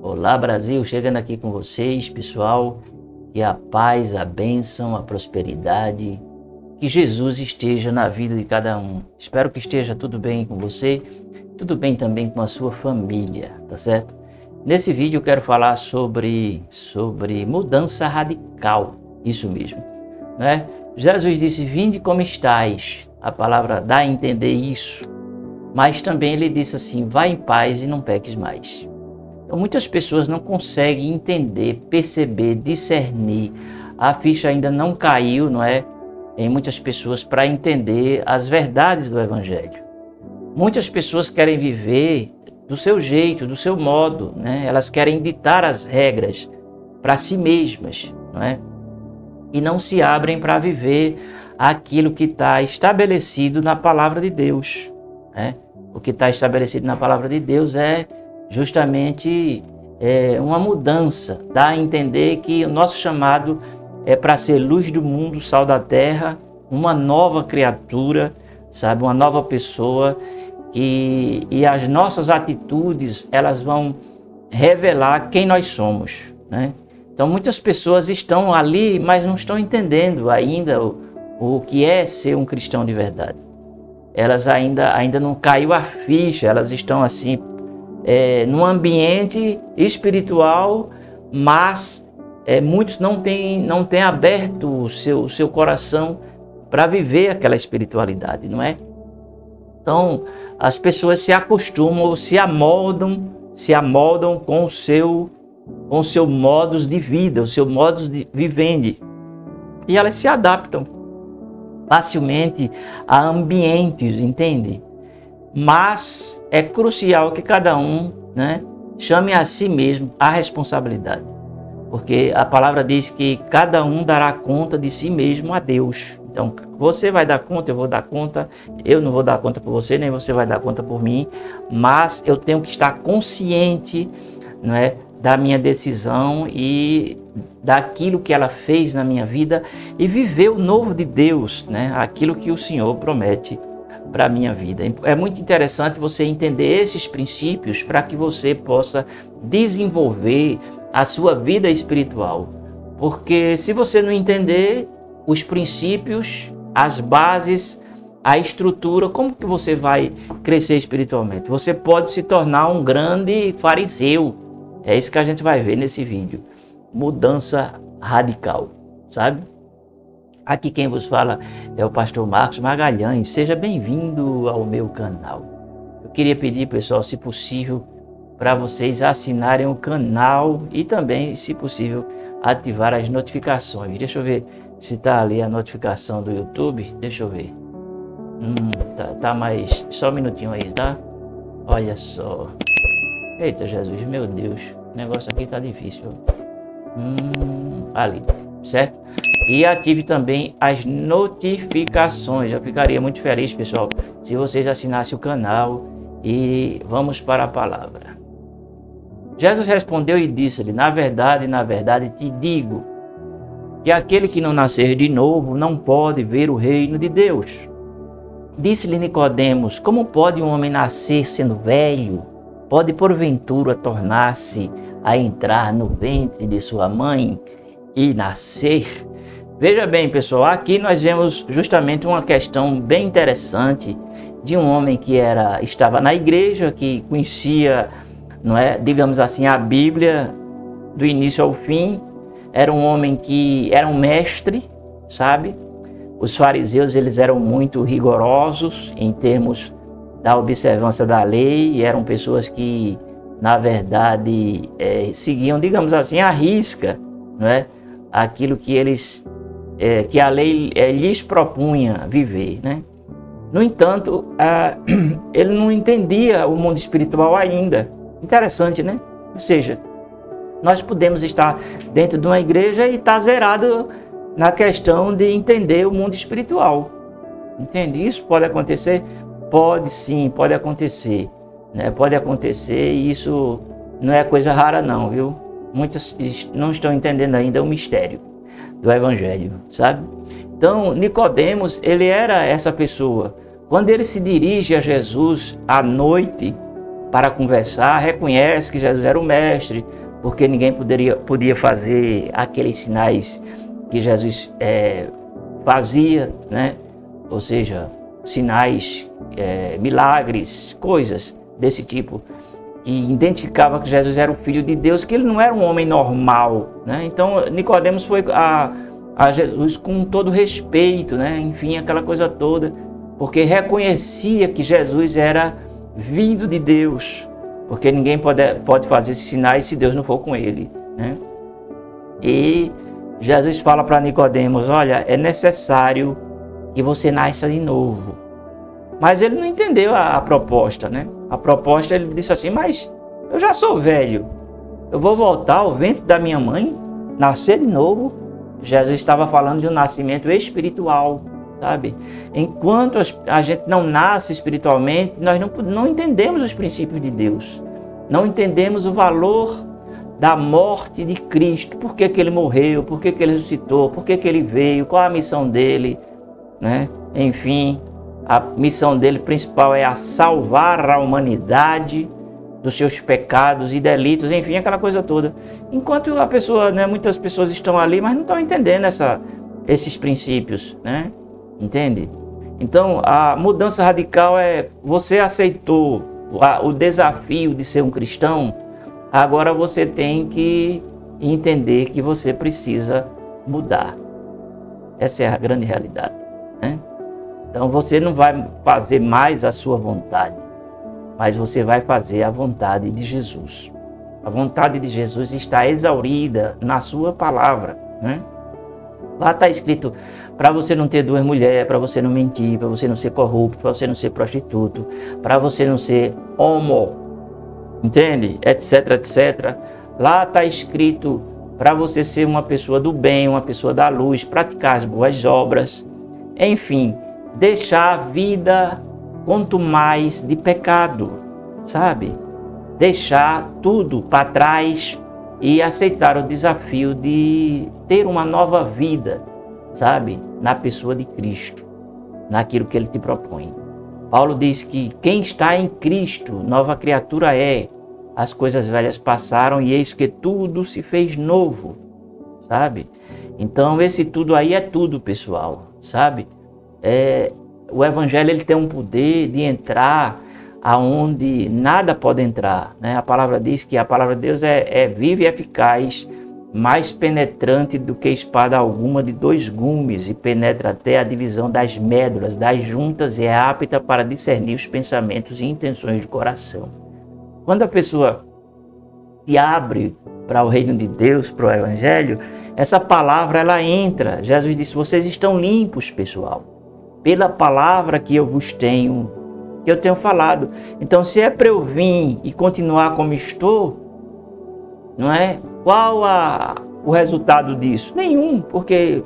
Olá Brasil, chegando aqui com vocês, pessoal, que a paz, a bênção, a prosperidade, que Jesus esteja na vida de cada um. Espero que esteja tudo bem com você, tudo bem também com a sua família, tá certo? Nesse vídeo eu quero falar sobre mudança radical, isso mesmo, né? Jesus disse, vinde como estáis, a palavra dá a entender isso, mas também ele disse assim, vai em paz e não peques mais. Então, muitas pessoas não conseguem entender, perceber, discernir. A ficha ainda não caiu, não é? Em muitas pessoas para entender as verdades do Evangelho. Muitas pessoas querem viver do seu jeito, do seu modo, né? Elas querem ditar as regras para si mesmas, não é? E não se abrem para viver aquilo que está estabelecido na palavra de Deus, né? O que está estabelecido na palavra de Deus é justamente uma mudança, dá a entender que o nosso chamado é para ser luz do mundo, sal da terra, uma nova criatura, sabe, uma nova pessoa, e as nossas atitudes, elas vão revelar quem nós somos, né? Então muitas pessoas estão ali, mas não estão entendendo ainda o que é ser um cristão de verdade. Elas ainda não caiu a ficha, elas estão assim, num ambiente espiritual, mas muitos não têm aberto o seu coração para viver aquela espiritualidade, não é? Então, as pessoas se acostumam, se amoldam com o seu modus de vida, o seu modus de vivendi. E elas se adaptam facilmente a ambientes, entende? Mas é crucial que cada um, né, chame a si mesmo a responsabilidade. Porque a palavra diz que cada um dará conta de si mesmo a Deus. Então, você vai dar conta, eu vou dar conta, eu não vou dar conta por você, nem você vai dar conta por mim, mas eu tenho que estar consciente, não é, da minha decisão e daquilo que ela fez na minha vida e viver o novo de Deus, né, aquilo que o Senhor promete para a minha vida. É muito interessante você entender esses princípios para que você possa desenvolver a sua vida espiritual. Porque se você não entender os princípios, as bases, a estrutura, como que você vai crescer espiritualmente? Você pode se tornar um grande fariseu. É isso que a gente vai ver nesse vídeo. Mudança radical, sabe? Aqui quem vos fala é o pastor Marcos Magalhães. Seja bem-vindo ao meu canal. Eu queria pedir, pessoal, se possível, para vocês assinarem o canal e também, se possível, ativar as notificações. Deixa eu ver se está ali a notificação do YouTube. Deixa eu ver. Tá mais... Só um minutinho aí, tá? Olha só. Eita, Jesus, meu Deus. O negócio aqui tá difícil. Ali, certo? E ative também as notificações. Eu ficaria muito feliz, pessoal, se vocês assinassem o canal. E vamos para a palavra. Jesus respondeu e disse-lhe, na verdade te digo, que aquele que não nascer de novo não pode ver o reino de Deus. Disse-lhe Nicodemos, como pode um homem nascer sendo velho? Pode porventura tornar-se a entrar no ventre de sua mãe e nascer? Veja bem, pessoal, aqui nós vemos justamente uma questão bem interessante de um homem que estava na igreja, que conhecia, não é, digamos assim, a Bíblia do início ao fim. Era um homem que era um mestre, sabe? Os fariseus, eles eram muito rigorosos em termos da observância da lei, e eram pessoas que, na verdade, seguiam, digamos assim, à risca, não é? Aquilo que que a lei lhes propunha viver, né? No entanto, ele não entendia o mundo espiritual ainda. Interessante, né? Ou seja, nós podemos estar dentro de uma igreja e estar zerado na questão de entender o mundo espiritual. Entende? Isso pode acontecer? Pode sim, pode acontecer, né? Pode acontecer, e isso não é coisa rara não, viu? Muitos não estão entendendo ainda o mistério do Evangelho, sabe? Então, Nicodemos, ele era essa pessoa. Quando ele se dirige a Jesus à noite, para conversar, reconhece que Jesus era o mestre, porque ninguém podia fazer aqueles sinais que Jesus fazia, né? Ou seja, sinais, milagres, coisas desse tipo, que identificava que Jesus era o Filho de Deus, que ele não era um homem normal, né? Então Nicodemos foi a Jesus com todo respeito, né? Enfim, aquela coisa toda, porque reconhecia que Jesus era vindo de Deus, porque ninguém pode fazer esses sinais se Deus não for com ele, né? E Jesus fala para Nicodemos: olha, é necessário que você nasça de novo. Mas ele não entendeu a proposta, né? A proposta, ele disse assim: mas eu já sou velho, eu vou voltar ao ventre da minha mãe, nascer de novo? Jesus estava falando de um nascimento espiritual, sabe? Enquanto a gente não nasce espiritualmente, nós não entendemos os princípios de Deus, não entendemos o valor da morte de Cristo, por que que ele morreu, por que que ele ressuscitou, por que que ele veio, qual a missão dele, né? Enfim, a missão dele principal é a salvar a humanidade dos seus pecados e delitos, enfim, aquela coisa toda. Enquanto a pessoa, né, muitas pessoas estão ali, mas não estão entendendo esses princípios, né? Entende? Então, a mudança radical é: você aceitou o desafio de ser um cristão, agora você tem que entender que você precisa mudar. Essa é a grande realidade, né? Então você não vai fazer mais a sua vontade, mas você vai fazer a vontade de Jesus. A vontade de Jesus está exaurida na sua palavra, né? Lá está escrito para você não ter duas mulheres, para você não mentir, para você não ser corrupto, para você não ser prostituto, para você não ser homo, entende? Etc, etc. Lá está escrito para você ser uma pessoa do bem, uma pessoa da luz, praticar as boas obras, enfim, deixar a vida quanto mais de pecado, sabe? Deixar tudo para trás e aceitar o desafio de ter uma nova vida, sabe? Na pessoa de Cristo, naquilo que ele te propõe. Paulo diz que quem está em Cristo, nova criatura é. As coisas velhas passaram e eis que tudo se fez novo, sabe? Então esse tudo aí é tudo, pessoal, sabe? O Evangelho, ele tem um poder de entrar aonde nada pode entrar, né? A palavra diz que a palavra de Deus é viva e eficaz, mais penetrante do que espada alguma de dois gumes, e penetra até a divisão das médulas, das juntas, e é apta para discernir os pensamentos e intenções do coração. Quando a pessoa se abre para o reino de Deus, para o Evangelho, essa palavra, ela entra. Jesus disse: vocês estão limpos, pessoal, pela palavra que eu tenho falado. Então, se é para eu vir e continuar como estou, não é? Qual o resultado disso? Nenhum, porque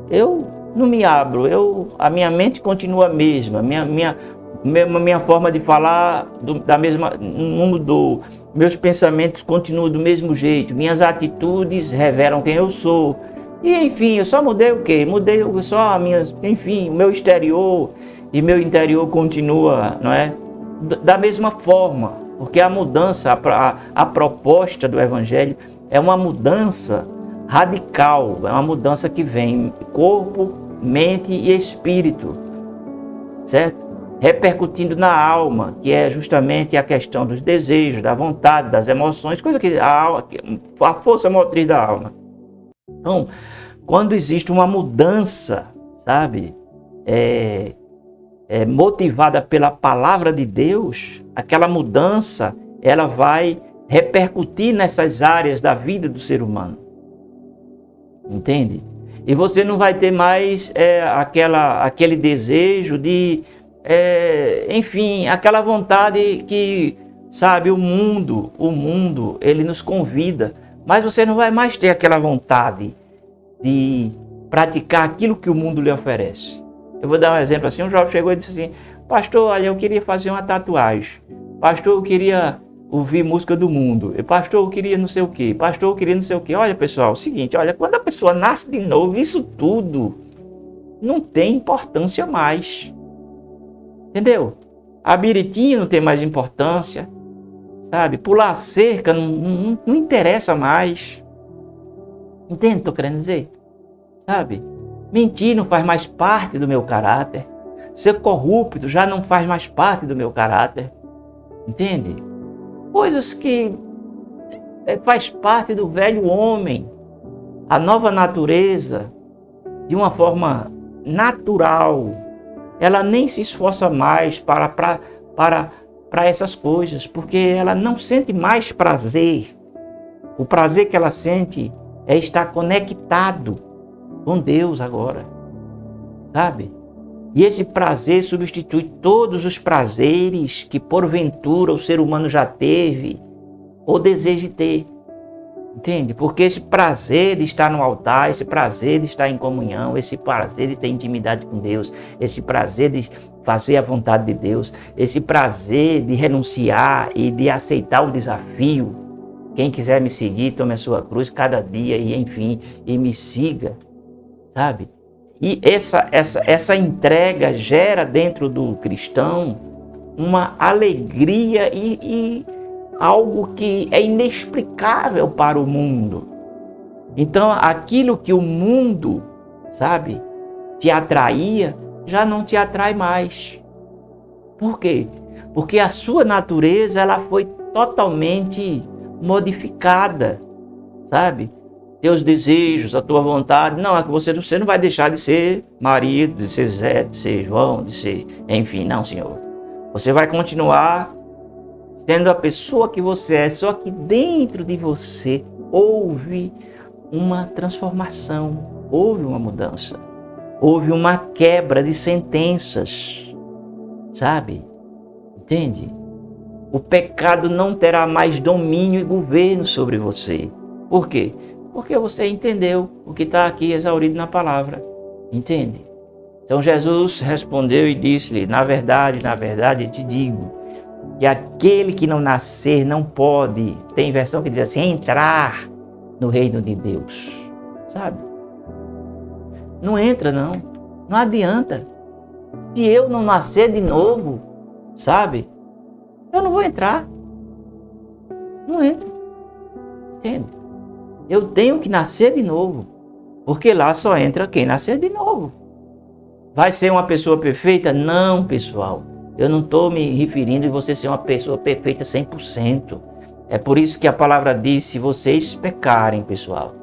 eu não me abro, a minha mente continua a mesma, minha forma de falar da mesma, não mudou, meus pensamentos continuam do mesmo jeito, minhas atitudes revelam quem eu sou. E enfim, eu só mudei o quê? Mudei só o meu exterior, e meu interior continua, não é? Da mesma forma, porque a mudança, a proposta do Evangelho é uma mudança radical, é uma mudança que vem corpo, mente e espírito, certo? Repercutindo na alma, que é justamente a questão dos desejos, da vontade, das emoções, coisa que a força motriz da alma. Então, quando existe uma mudança, sabe, motivada pela palavra de Deus, aquela mudança, ela vai repercutir nessas áreas da vida do ser humano, entende? E você não vai ter mais aquele desejo de, enfim, aquela vontade que, sabe, o mundo, ele nos convida, mas você não vai mais ter aquela vontade de praticar aquilo que o mundo lhe oferece. Eu vou dar um exemplo assim: um jovem chegou e disse assim: pastor, olha, eu queria fazer uma tatuagem, pastor, eu queria ouvir música do mundo, pastor, eu queria não sei o quê, pastor, eu queria não sei o quê. Olha, pessoal, é o seguinte, olha, quando a pessoa nasce de novo, isso tudo não tem importância mais, entendeu? A biritinha não tem mais importância, sabe? Pular cerca não interessa mais. Entende o que estou querendo dizer? Sabe? Mentir não faz mais parte do meu caráter. Ser corrupto já não faz mais parte do meu caráter. Entende? Coisas que faz parte do velho homem. A nova natureza, de uma forma natural, ela nem se esforça mais para essas coisas, porque ela não sente mais prazer. O prazer que ela sente é estar conectado com Deus agora, sabe? E esse prazer substitui todos os prazeres que porventura o ser humano já teve ou deseja ter. Entende? Porque esse prazer de estar no altar, esse prazer de estar em comunhão, esse prazer de ter intimidade com Deus, esse prazer de fazer a vontade de Deus, esse prazer de renunciar e de aceitar o desafio. Quem quiser me seguir, tome a sua cruz cada dia e enfim, e me siga, sabe? E essa entrega gera dentro do cristão uma alegria e algo que é inexplicável para o mundo. Então, aquilo que o mundo, sabe, te atraía, já não te atrai mais. Por quê? Porque a sua natureza, ela foi totalmente modificada, sabe? Teus desejos, a tua vontade, não, é que você não vai deixar de ser marido, de ser Zé, de ser João, de ser, enfim, não, Senhor. Você vai continuar sendo a pessoa que você é, só que dentro de você houve uma transformação, houve uma mudança, houve uma quebra de sentenças, sabe? Entende? O pecado não terá mais domínio e governo sobre você. Por quê? Porque você entendeu o que está aqui exaurido na palavra, entende? Então Jesus respondeu e disse-lhe, na verdade te digo, que aquele que não nascer não pode, tem versão que diz assim, entrar no reino de Deus, sabe? Não entra não adianta. Se eu não nascer de novo, sabe? Eu não vou entrar, não entro, entende? Eu tenho que nascer de novo, porque lá só entra quem nascer de novo. Vai ser uma pessoa perfeita? Não, pessoal. Eu não estou me referindo a você ser uma pessoa perfeita 100%. É por isso que a palavra diz, se vocês pecarem, pessoal,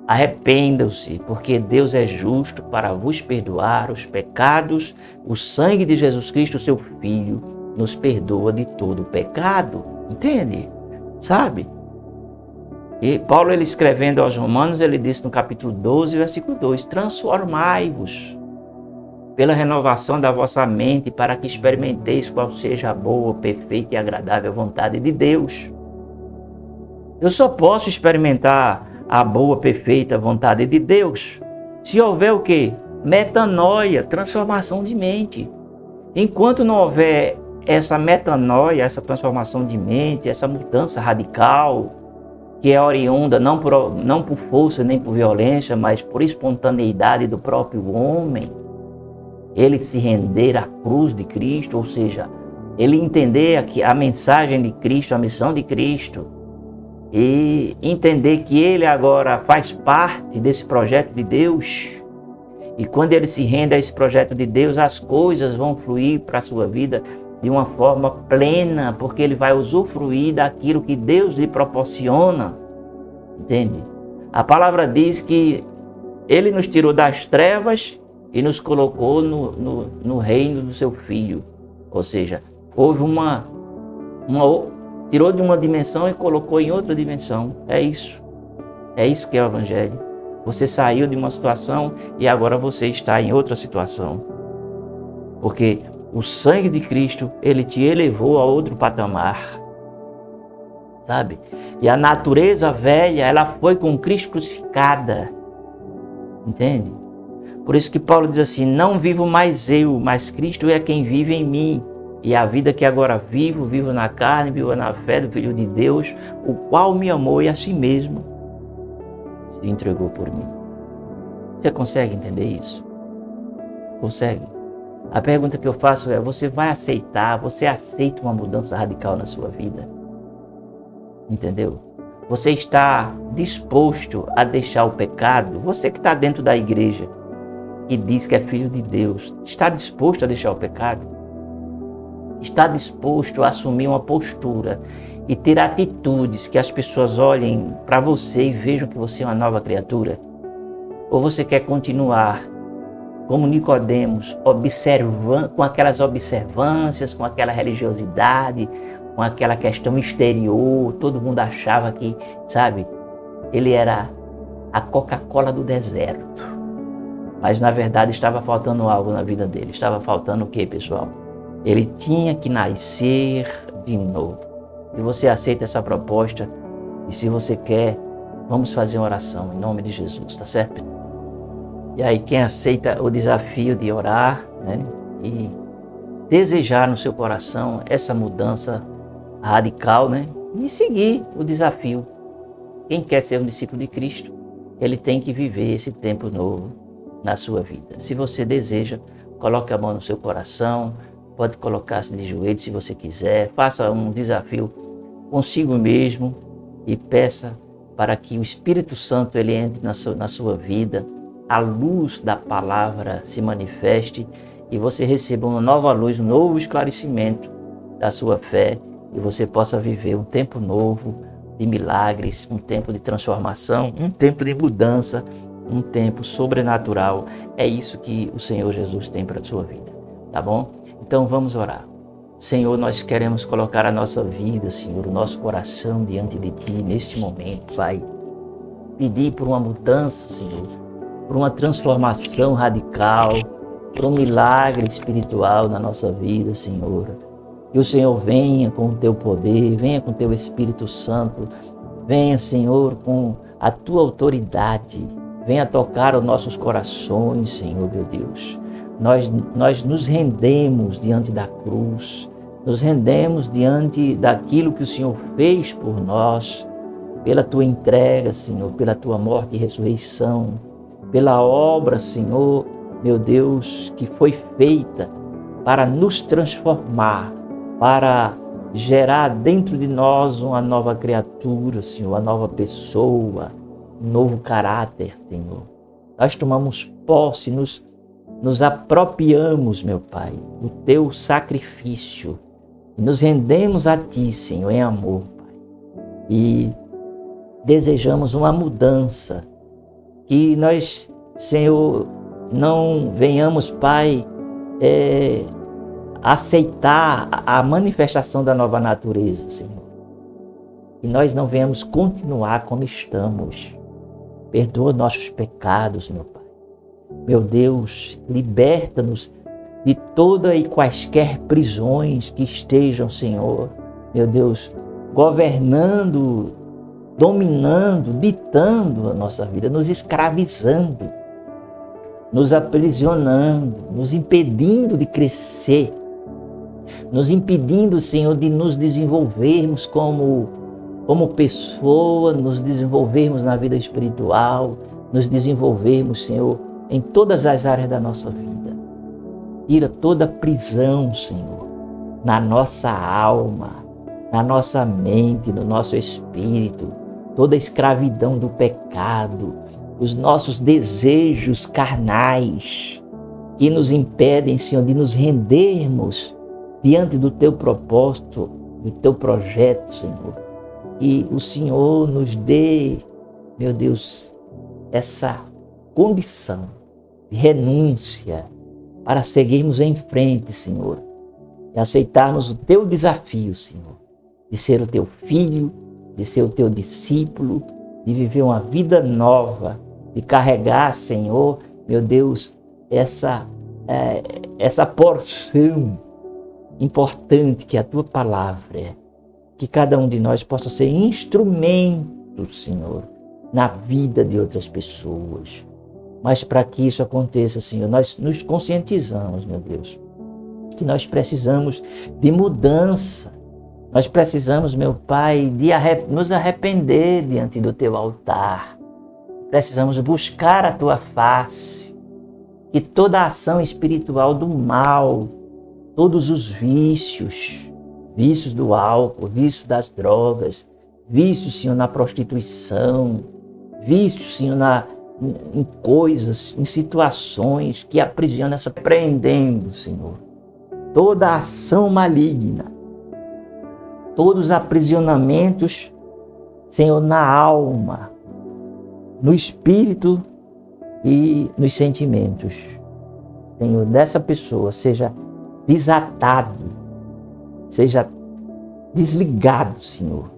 arrependam-se, porque Deus é justo para vos perdoar os pecados. O sangue de Jesus Cristo, seu Filho, nos perdoa de todo o pecado. Entende? Sabe? E Paulo, ele escrevendo aos Romanos, ele disse no capítulo 12, versículo 2, transformai-vos pela renovação da vossa mente, para que experimenteis qual seja a boa, perfeita e agradável vontade de Deus. Eu só posso experimentar a boa, perfeita vontade de Deus se houver o quê? Metanoia, transformação de mente. Enquanto não houver essa metanoia, essa transformação de mente, essa mudança radical, que é oriunda não por força nem por violência, mas por espontaneidade do próprio homem, ele se render à cruz de Cristo, ou seja, ele entender a mensagem de Cristo, a missão de Cristo, e entender que ele agora faz parte desse projeto de Deus. E quando ele se rende a esse projeto de Deus, as coisas vão fluir para a sua vida de uma forma plena, porque ele vai usufruir daquilo que Deus lhe proporciona. Entende? A palavra diz que ele nos tirou das trevas e nos colocou no reino do seu Filho. Ou seja, houve tirou de uma dimensão e colocou em outra dimensão. É isso. É isso que é o Evangelho. Você saiu de uma situação e agora você está em outra situação. Porque o sangue de Cristo, ele te elevou a outro patamar. Sabe? E a natureza velha, ela foi com Cristo crucificada. Entende? Por isso que Paulo diz assim, não vivo mais eu, mas Cristo é quem vive em mim. E a vida que agora vivo, vivo na carne, vivo na fé do Filho de Deus, o qual me amou e a si mesmo se entregou por mim. Você consegue entender isso? Consegue? A pergunta que eu faço é, você vai aceitar, você aceita uma mudança radical na sua vida? Entendeu? Você está disposto a deixar o pecado? Você que está dentro da igreja e diz que é filho de Deus, está disposto a deixar o pecado? Está disposto a assumir uma postura e ter atitudes que as pessoas olhem para você e vejam que você é uma nova criatura? Ou você quer continuar como Nicodemos, observando, com aquelas observâncias, com aquela religiosidade, com aquela questão exterior? Todo mundo achava que, sabe, ele era a Coca-Cola do deserto. Mas na verdade estava faltando algo na vida dele. Estava faltando o quê, pessoal? Ele tinha que nascer de novo. Se você aceita essa proposta e se você quer, vamos fazer uma oração em nome de Jesus, tá certo? E aí quem aceita o desafio de orar, né, e desejar no seu coração essa mudança radical, né, e seguir o desafio. Quem quer ser um discípulo de Cristo, ele tem que viver esse tempo novo na sua vida. Se você deseja, coloque a mão no seu coração, pode colocar-se de joelhos se você quiser, faça um desafio consigo mesmo e peça para que o Espírito Santo ele entre na sua vida, a luz da palavra se manifeste e você receba uma nova luz, um novo esclarecimento da sua fé e você possa viver um tempo novo de milagres, um tempo de transformação, um tempo de mudança, um tempo sobrenatural. É isso que o Senhor Jesus tem para a sua vida, tá bom? Então vamos orar. Senhor, nós queremos colocar a nossa vida, Senhor, o nosso coração diante de Ti neste momento, Pai. Pedir por uma mudança, Senhor, por uma transformação radical, por um milagre espiritual na nossa vida, Senhor. Que o Senhor venha com o Teu poder, venha com o Teu Espírito Santo, venha, Senhor, com a Tua autoridade, venha tocar os nossos corações, Senhor, meu Deus. Nós nos rendemos diante da cruz, nos rendemos diante daquilo que o Senhor fez por nós, pela Tua entrega, Senhor, pela Tua morte e ressurreição, pela obra, Senhor, meu Deus, que foi feita para nos transformar, para gerar dentro de nós uma nova criatura, Senhor, uma nova pessoa, um novo caráter, Senhor. Nós tomamos posse, nos apropriamos, meu Pai, do Teu sacrifício. Nos rendemos a Ti, Senhor, em amor, Pai. E desejamos uma mudança. Que nós, Senhor, não venhamos, Pai, aceitar a manifestação da nova natureza, Senhor. E nós não venhamos continuar como estamos. Perdoa nossos pecados, meu Pai. Meu Deus, liberta-nos de toda e quaisquer prisões que estejam, Senhor, meu Deus, governando, dominando, ditando a nossa vida, nos escravizando, nos aprisionando, nos impedindo de crescer, nos impedindo, Senhor, de nos desenvolvermos como pessoa, nos desenvolvermos na vida espiritual, nos desenvolvermos, Senhor, em todas as áreas da nossa vida. Tira toda prisão, Senhor, na nossa alma, na nossa mente, no nosso espírito, toda a escravidão do pecado, os nossos desejos carnais que nos impedem, Senhor, de nos rendermos diante do Teu propósito, do Teu projeto, Senhor. E o Senhor nos dê, meu Deus, essa condição de renúncia para seguirmos em frente, Senhor, e aceitarmos o Teu desafio, Senhor, de ser o Teu filho, de ser o Teu discípulo, de viver uma vida nova, de carregar, Senhor, meu Deus, essa porção importante que é a Tua palavra é. Que cada um de nós possa ser instrumento, Senhor, na vida de outras pessoas. Mas para que isso aconteça, Senhor, nós nos conscientizamos, meu Deus, que nós precisamos de mudança. Nós precisamos, meu Pai, de nos arrepender diante do Teu altar. Precisamos buscar a Tua face. Que toda a ação espiritual do mal, todos os vícios do álcool, vícios das drogas, vício, Senhor, na prostituição, vício, Senhor, em coisas, em situações que aprisionam, prendendo, Senhor, toda a ação maligna, todos os aprisionamentos, Senhor, na alma, no espírito e nos sentimentos. Senhor, dessa pessoa seja desatado, seja desligado, Senhor.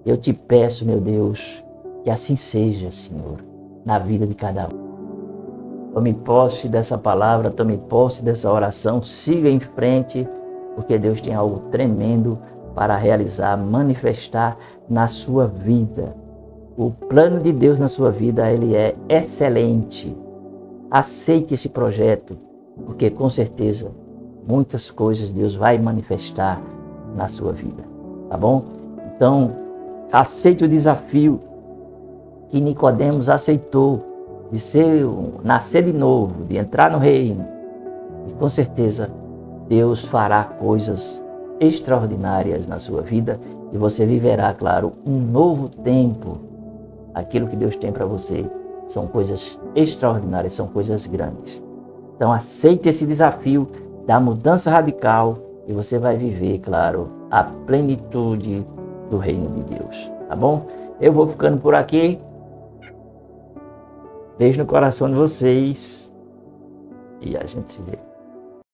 Eu te peço, meu Deus, que assim seja, Senhor, na vida de cada um. Tome posse dessa palavra, tome posse dessa oração, siga em frente, porque Deus tem algo tremendo para realizar, manifestar na sua vida. O plano de Deus na sua vida, ele é excelente. Aceite esse projeto, porque com certeza muitas coisas Deus vai manifestar na sua vida, tá bom? Então, aceite o desafio que Nicodemos aceitou de nascer de novo, de entrar no reino. E com certeza Deus fará coisas extraordinárias na sua vida e você viverá, claro, um novo tempo. Aquilo que Deus tem para você são coisas extraordinárias, são coisas grandes. Então aceite esse desafio da mudança radical e você vai viver, claro, a plenitude do reino de Deus, tá bom? Eu vou ficando por aqui. Beijo no coração de vocês e a gente se vê.